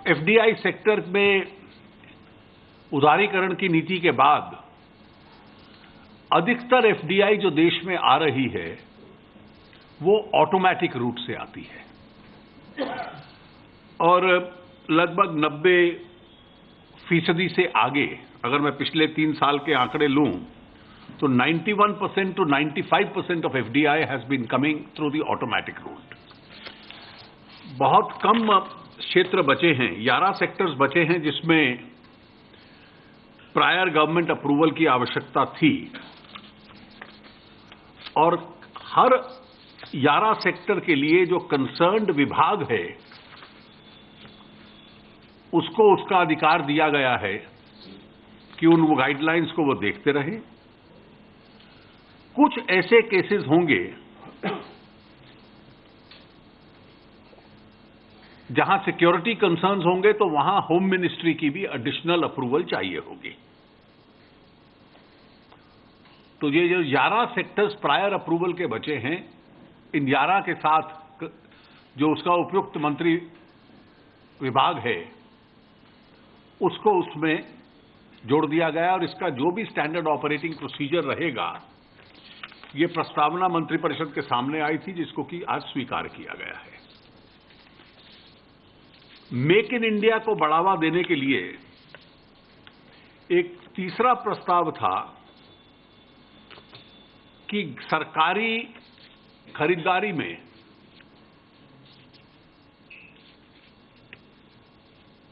FDI sector में उदारीकरण की नीति के बाद अधिकतर एफडीआई जो देश में आ रही है वो ऑटोमेटिक रूट से आती है और लगभग 90% से आगे, अगर मैं पिछले 3 साल के आंकड़े लूं तो 91% to 95% of FDI has been coming through the automatic route. बहुत कम क्षेत्र बचे हैं, 11 सेक्टर्स बचे हैं जिसमें प्रायर गवर्नमेंट अप्रूवल की आवश्यकता थी और हर 11 सेक्टर के लिए जो कंसर्न्ड विभाग है उसको उसका अधिकार दिया गया है कि उन गाइडलाइंस को वो देखते रहे। कुछ ऐसे केसेस होंगे जहां सिक्योरिटी कंसर्न्स होंगे तो वहां होम मिनिस्ट्री की भी एडिशनल अप्रूवल चाहिए होगी। तो ये जो 11 सेक्टर्स प्रायर अप्रूवल के बचे हैं, इन 11 के साथ जो उसका उपयुक्त मंत्री विभाग है उसको उसमें जोड़ दिया गया और इसका जो भी स्टैंडर्ड ऑपरेटिंग प्रोसीजर रहेगा ये प्रस्तावना मंत्रिपरिषद के सामने आई थी जिसको कि आज स्वीकार किया गया है। मेक इन इंडिया को बढ़ावा देने के लिए एक तीसरा प्रस्ताव था कि सरकारी खरीदारी में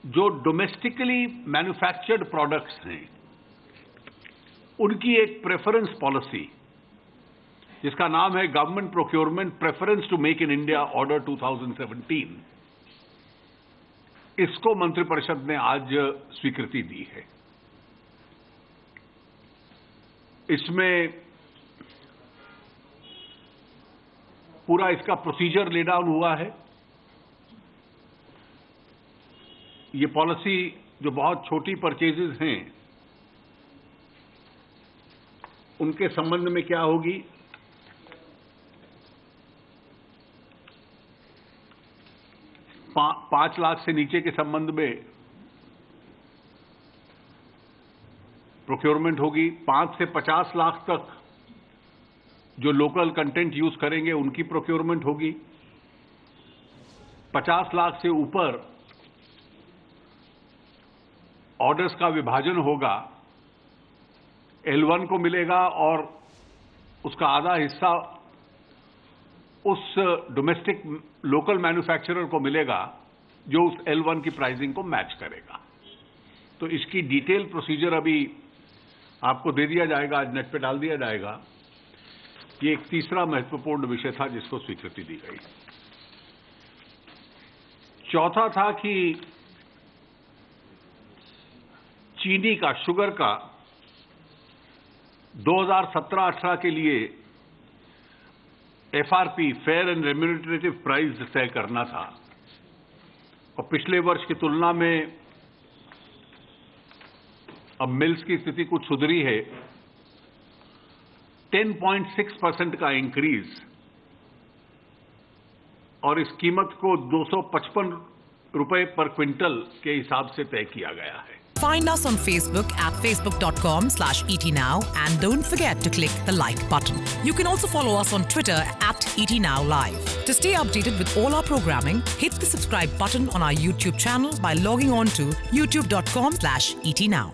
जो डोमेस्टिकली मैन्युफैक्चर्ड प्रोडक्ट्स हैं उनकी एक प्रेफरेंस पॉलिसी जिसका नाम है government procurement preference to make in India order 2017, इसको मंत्रिपरिषद ने आज स्वीकृति दी है। इसमें पूरा इसका प्रोसीजर ले डाउन हुआ है। ये पॉलिसी जो बहुत छोटी परचेजेस हैं उनके संबंध में क्या होगी, 5 लाख से नीचे के संबंध में प्रोक्योरमेंट होगी, 5 से 50 लाख तक जो लोकल कंटेंट यूज करेंगे उनकी प्रोक्योरमेंट होगी, 50 लाख से ऊपर ऑर्डर्स का विभाजन होगा, L1 को मिलेगा और उसका आधा हिस्सा उस डोमेस्टिक लोकल मैन्युफैक्चरर को मिलेगा जो उस L1 की प्राइसिंग को मैच करेगा। तो इसकी डिटेल प्रोसीजर अभी आपको दे दिया जाएगा, आज नेट पे डाल दिया जाएगा। ये एक तीसरा महत्वपूर्ण विषय था जिसको स्वीकृति दी गई। चौथा था कि चीनी का, शुगर का 2017-18 के लिए FRP fair and remunerative price तय करना था और पिछले वर्ष की तुलना में अब मिल्स की स्थिति कुछ सुधरी है। 10.6% का इंक्रीज और इस कीमत को 255 रुपए पर क्विंटल के हिसाब से तय किया गया है। Find us on Facebook at facebook.com/etnow and don't forget to click the like button. You can also follow us on Twitter at etnowlive. To stay updated with all our programming, hit the subscribe button on our YouTube channel by logging on to youtube.com/etnow.